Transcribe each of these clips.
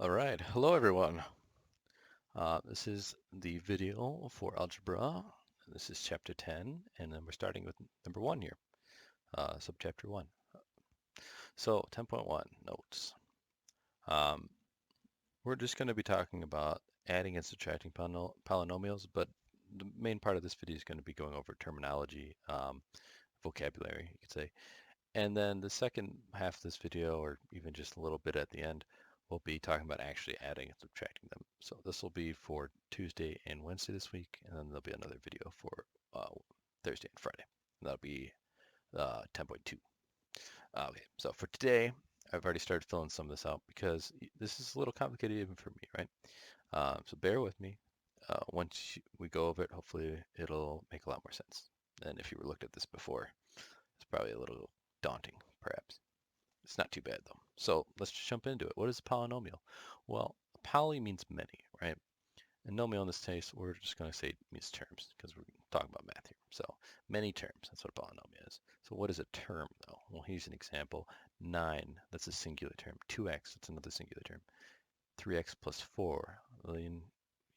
All right, hello everyone. This is the video for Algebra. This is chapter 10, and then we're starting with number 1 here, subchapter 1. So 10.1 notes. Um, we're just going to be talking about adding and subtracting polynomials, but the main part of this video is going to be going over terminology, vocabulary, you could say. And then the second half of this video, or even just a little bit at the end, we'll be talking about actually adding and subtracting them. So this will be for Tuesday and Wednesday this week, and then there'll be another video for Thursday and Friday. And that'll be 10.2. Okay, so for today, I've already started filling some of this out because this is a little complicated even for me, right? So bear with me. Once we go over it, hopefully it'll make a lot more sense than if you were looked at this before. It's probably a little daunting, perhaps. It's not too bad though. So let's just jump into it. What is a polynomial? Well, poly means many, right? And nomial in this case, we're just going to say it means terms because we're talking about math here. So many terms, that's what a polynomial is. So what is a term though? Well, here's an example. 9, that's a singular term. 2x, that's another singular term. 3x plus 4. Well, you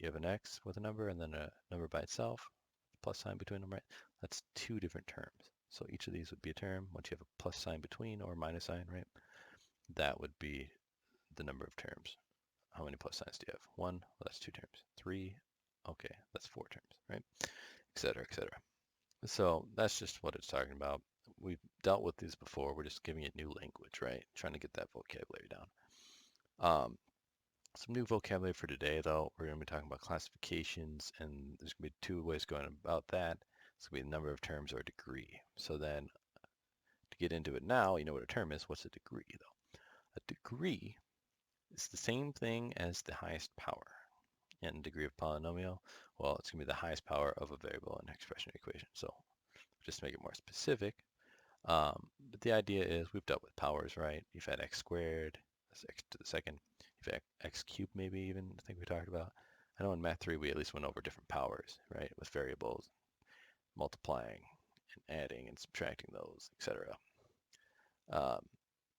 have an x with a number and then a number by itself, plus sign between them, right? That's two different terms. So each of these would be a term. Once you have a plus sign between or minus sign, right? That would be the number of terms. How many plus signs do you have? 1, well, that's 2 terms. 3, okay, that's 4 terms, right? Etc., etc. So that's just what it's talking about. We've dealt with these before. We're just giving it new language, right? Trying to get that vocabulary down. Some new vocabulary for today, though. We're going to be talking about classifications, and there's going to be two ways going about that. It's going to be the number of terms or degree. So then to get into it now, you know what a term is. What's a degree, though? A degree is the same thing as the highest power. And degree of polynomial, well, it's going to be the highest power of a variable in an expression or equation. So just to make it more specific, but the idea is we've dealt with powers, right? You've had x squared, that's x to the second. You've had x cubed maybe even, I think we talked about. I know in Math 3 we at least went over different powers, right? With variables, multiplying and adding and subtracting those, etc. Um,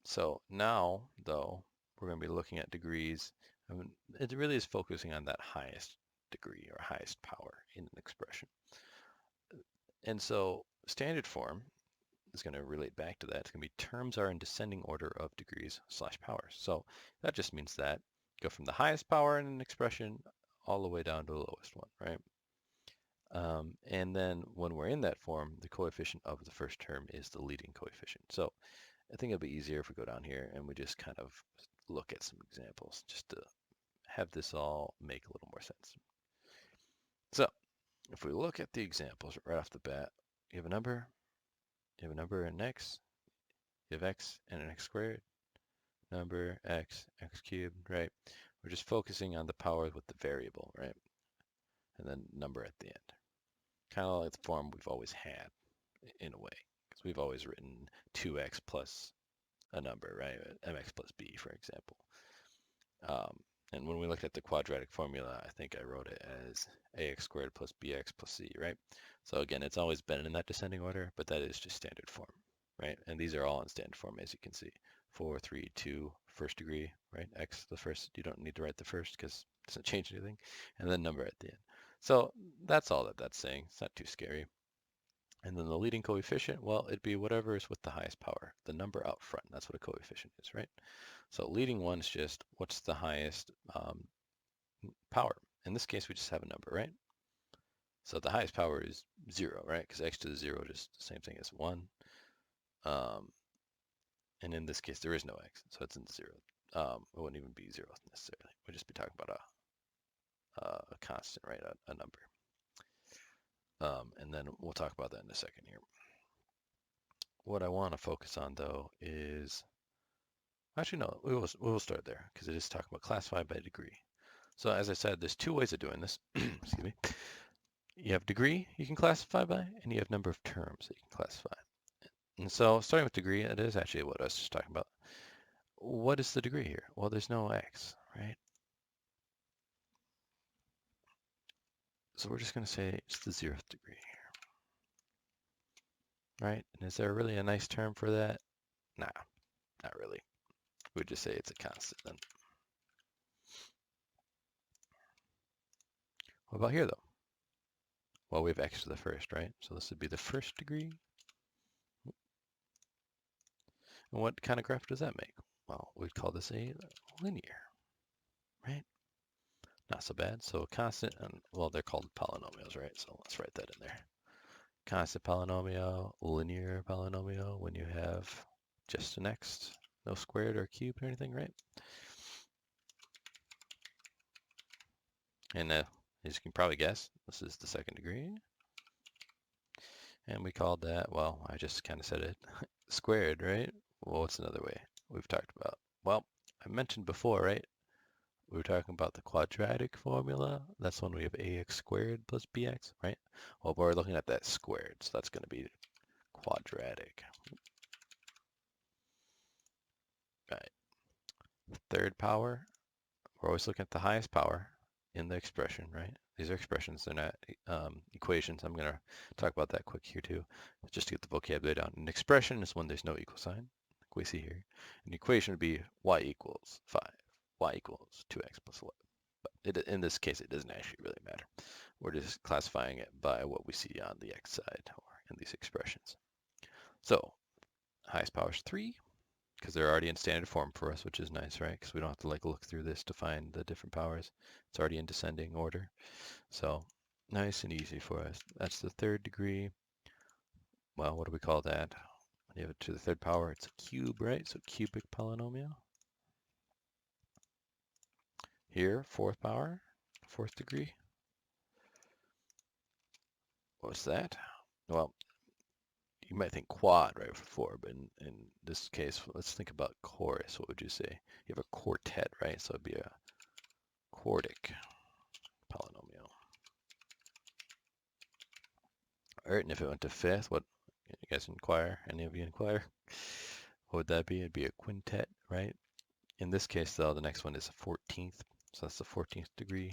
so now, though, we're going to be looking at degrees. I mean, it really is focusing on that highest degree or highest power in an expression. And so standard form is going to relate back to that. It's going to be terms are in descending order of degrees / powers. So that just means that go from the highest power in an expression all the way down to the lowest one, right? And then when we're in that form, the coefficient of the first term is the leading coefficient. So I think it'll be easier if we go down here and we just kind of look at some examples just to have this all make a little more sense. So if we look at the examples right off the bat, you have a number and x, you have x and an x squared, number, x cubed, right? We're just focusing on the power with the variable, right? And then number at the end. Kind of like the form we've always had in a way, because we've always written 2x plus a number, right? mx plus b, for example. And when we looked at the quadratic formula, I think I wrote it as ax squared plus bx plus c, right? So again, it's always been in that descending order, but that is just standard form, right? And these are all in standard form, as you can see. 4, 3, 2, first degree, right? X, the first, you don't need to write the first because it doesn't change anything. And then number at the end. So that's all that that's saying. It's not too scary. And then the leading coefficient, well, it'd be whatever is with the highest power, the number out front. That's what a coefficient is, right? So leading one is just what's the highest power. In this case, we just have a number, right? So the highest power is 0, right? Because x to the 0 is just the same thing as 1. And in this case, there is no x, so it's in 0. It wouldn't even be 0 necessarily. We'd just be talking about a constant, right? A number. And then we'll talk about that in a second here. What I want to focus on, though, is... Actually, no, we will start there, because it is talking about classified by degree. So as I said, there's two ways of doing this. Excuse me. You have degree you can classify by, and you have number of terms that you can classify. And so starting with degree, it is actually what I was just talking about. What is the degree here? Well, there's no x, right? So we're just going to say it's the 0th degree here, right? And is there really a nice term for that? Nah, not really. We'd just say it's a constant then. What about here, though? Well, we have x to the first, right? So this would be the first degree. And what kind of graph does that make? Well, we'd call this a linear, right? Not so bad. So constant, and well, they're called polynomials, right? So let's write that in there. Constant polynomial, linear polynomial, when you have just an x, no squared or cubed or anything, right? And as you can probably guess, this is the second degree. And we called that, well, I just kind of said it, squared, right? Well, what's another way we've talked about? Well, I mentioned before, right? We were talking about the quadratic formula. That's when we have ax squared plus bx, right? Well, we're looking at that squared, so that's going to be quadratic. Right. Third power, we're always looking at the highest power in the expression, right? These are expressions, they're not equations. I'm going to talk about that quick here too, just to get the vocabulary down. An expression is when there's no equal sign, like we see here. An equation would be y equals 5, y equals 2x plus 11. But in this case, it doesn't actually really matter. We're just classifying it by what we see on the x side or in these expressions. So highest power is 3, because they're already in standard form for us, which is nice, right? Because we don't have to like look through this to find the different powers. It's already in descending order. So nice and easy for us. That's the third degree. Well, what do we call that? When you have it to the third power, it's a cube, right? So cubic polynomial. Here, fourth power, fourth degree. What's that? Well, you might think quad, right, for 4, but in this case, let's think about chorus. What would you say? You have a quartet, right? So it'd be a quartic polynomial. All right, and if it went to fifth, what, you guys inquire? Any of you inquire? What would that be? It'd be a quintet, right? In this case, though, the next one is a 14th. So that's the 14th degree.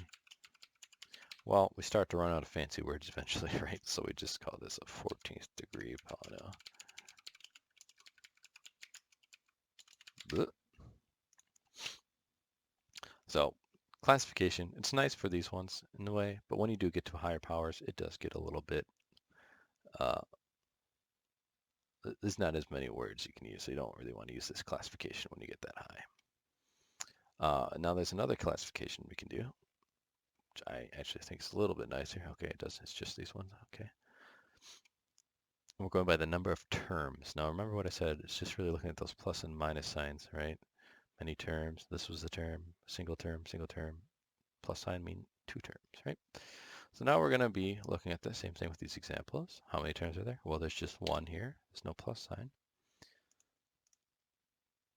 Well, we start to run out of fancy words eventually, right? So we just call this a 14th degree polynomial. So classification, it's nice for these ones in a way, but when you do get to higher powers, it does get a little bit, there's not as many words you can use, so you don't really want to use this classification when you get that high. Now there's another classification we can do, which I actually think is a little bit nicer. Okay, it's just these ones, okay. We're going by the number of terms. Now remember what I said, it's just really looking at those plus and minus signs, right? Many terms, this was the term, single term, plus sign mean 2 terms, right? So now we're going to be looking at the same thing with these examples. How many terms are there? Well, there's just one here. There's no plus sign.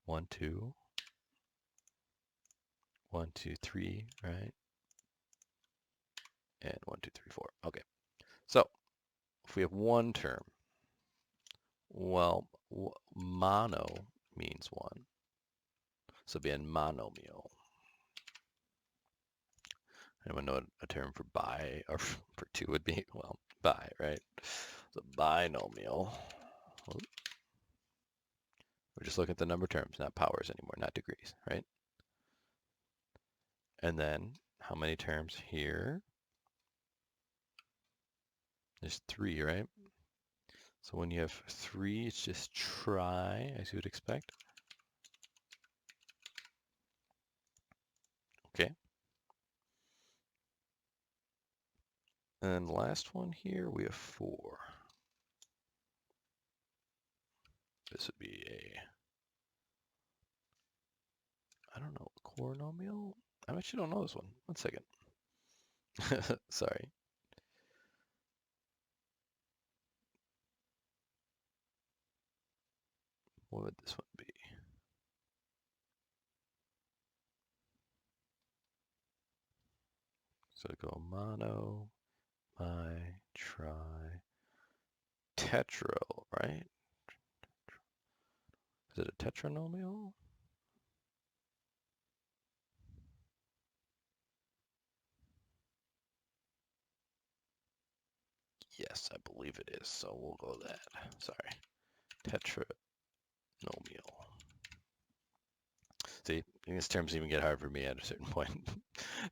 1, 2, 1, 2, 3, right? And 1, 2, 3, 4. Okay. So if we have one term, well, mono means 1. So it'd be a monomial. Anyone know what a term for bi or for 2 would be? Well, bi, right? So binomial. We're just looking at the number of terms, not powers anymore, not degrees, right? And then how many terms here? There's 3, right? So when you have 3, it's just try, as you would expect. Okay. And the last one here, we have 4. This would be a, I don't know, quornomial? I actually don't know this one. 1 second. Sorry. What would this one be? So go mono, bi, tri, tetro, right? Is it a tetranomial? Yes, I believe it is. So we'll go that. Sorry. Tetranomial. See, these terms even get hard for me at a certain point.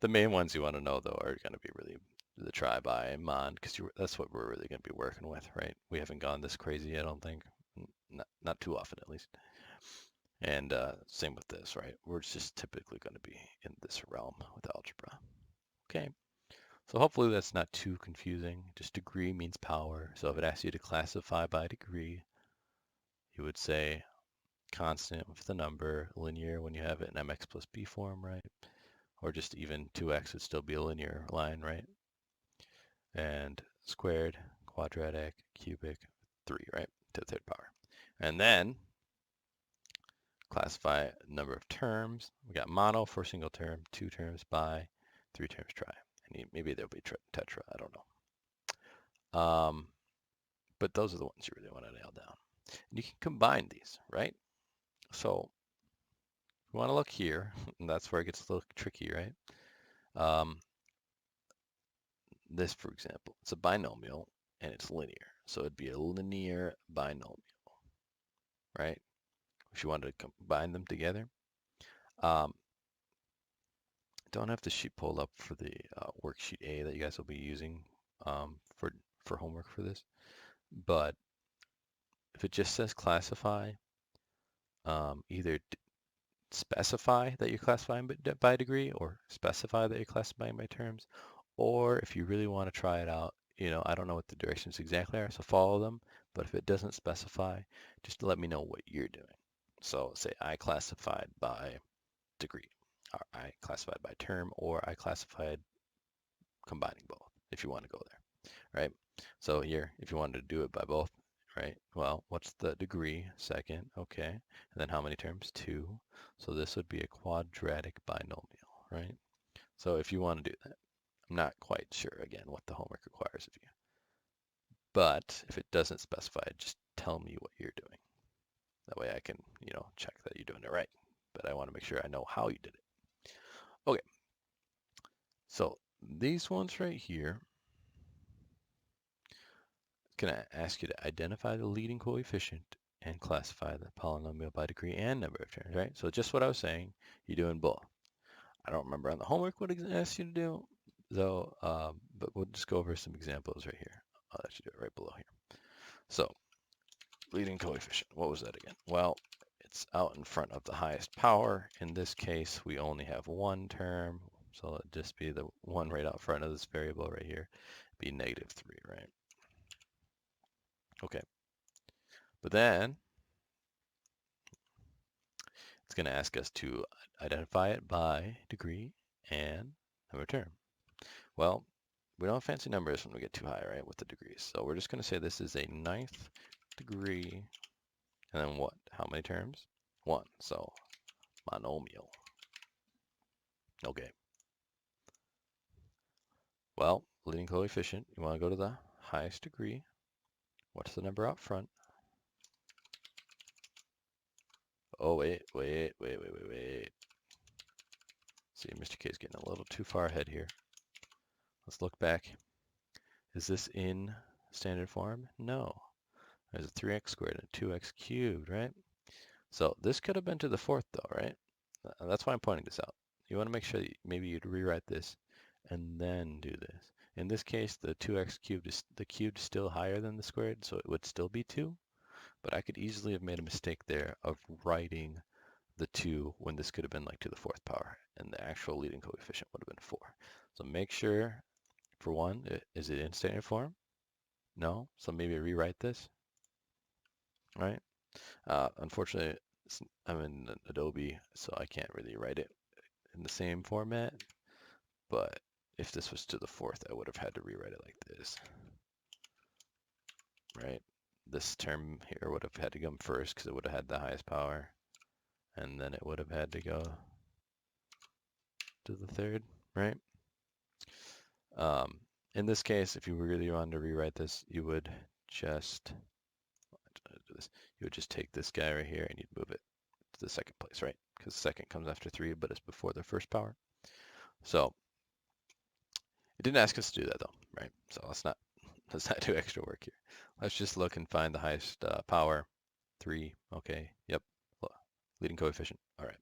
The main ones you want to know, though, are going to be really do the try by mod, because that's what we're really going to be working with, right? We haven't gone this crazy, I don't think. Not too often, at least. And same with this, right? We're just typically going to be in this realm with algebra. Okay, so hopefully that's not too confusing. Just degree means power. So if it asks you to classify by degree, you would say constant with the number, linear when you have it in mx plus b form, right? Or just even 2x would still be a linear line, right? And squared, quadratic, cubic, 3, right? To the third power. And then classify number of terms. We got mono for a single term, 2 terms bi, 3 terms tri. And maybe there'll be tetra, I don't know. But those are the ones you really want to nail down. And you can combine these, right? So you want to look here, and that's where it gets a little tricky, right? This, for example, it's a binomial and it's linear. So it'd be a linear binomial, right? If you wanted to combine them together. Don't have the sheet pulled up for the worksheet A that you guys will be using for homework for this. But if it just says classify, either specify that you're classifying by degree or specify that you're classifying by terms. Or if you really want to try it out, I don't know what the directions exactly are, so follow them. But if it doesn't specify, just let me know what you're doing. So say I classified by degree, or I classified by term, or I classified combining both, if you want to go there, right? So here, if you wanted to do it by both, right? Well, what's the degree? Second, okay. And then how many terms? 2. So this would be a quadratic binomial, right? So if you want to do that, I'm not quite sure, again, what the homework requires of you. But if it doesn't specify, just tell me what you're doing. That way I can, check that you're doing it right. But I want to make sure I know how you did it. Okay. So these ones right here, it's going to ask you to identify the leading coefficient and classify the polynomial by degree and number of terms, right? So just what I was saying, you're doing both. I don't remember on the homework what it asks you to do, though, but we'll just go over some examples right here. I'll let you do it right below here. So leading coefficient, what was that again? Well, it's out in front of the highest power. In this case, we only have one term, so it'd just be the one right out front of this variable right here, be negative 3, right? Okay. But then it's going to ask us to identify it by degree and number of term. Well, we don't have fancy numbers when we get too high, right, with the degrees. So we're just going to say this is a 9th degree, and then what? How many terms? 1. So monomial. Okay. Well, leading coefficient, you want to go to the highest degree. What's the number out front? Oh, wait. See, Mr. K is getting a little too far ahead here. Let's look back. Is this in standard form? No. There's a 3x squared and 2x cubed, right? So this could have been to the 4th though, right? That's why I'm pointing this out. You want to make sure that maybe you'd rewrite this and then do this. In this case, the 2x cubed is the cubed still higher than the squared, so it would still be 2. But I could easily have made a mistake there of writing the 2 when this could have been like to the 4th power, and the actual leading coefficient would have been 4. So make sure, for one, is it in standard form? No? So maybe rewrite this, right? Unfortunately, I'm in Adobe, so I can't really write it in the same format. But if this was to the 4th, I would have had to rewrite it like this, right? This term here would have had to come first because it would have had the highest power. And then it would have had to go to the 3rd, right? In this case, if you really wanted to rewrite this, you would just take this guy right here and you'd move it to the 2nd place, right? Because 2nd comes after 3, but it's before the 1st power. So it didn't ask us to do that though, right? So let's not do extra work here. Let's just look and find the highest power. 3, okay, yep, leading coefficient. All right.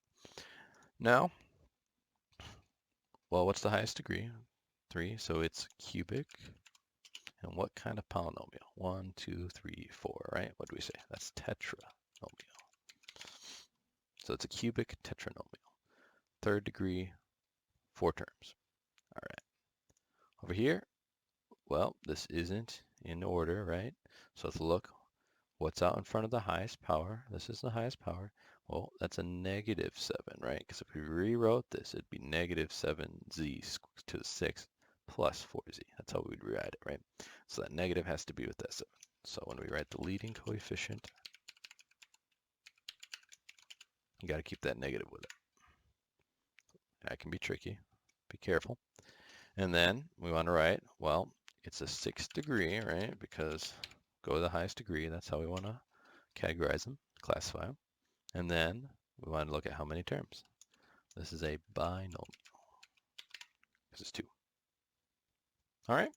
Now, well, what's the highest degree? 3, so it's cubic. And what kind of polynomial? 1, 2, 3, 4, right? What do we say? That's tetranomial. So it's a cubic tetranomial. Third degree, 4 terms. All right. Over here, well, this isn't in order, right? So let's look. What's out in front of the highest power? This is the highest power. Well, that's a negative 7, right? Because if we rewrote this, it'd be negative 7z to the 6th plus 4z. That's how we'd rewrite it, right? So that negative has to be with that 7. So when we write the leading coefficient, you got to keep that negative with it. That can be tricky. Be careful. And then we want to write, well, it's a 6th degree, right? Because go to the highest degree. That's how we want to categorize them, classify them. And then we want to look at how many terms. This is a binomial. This is 2. All right.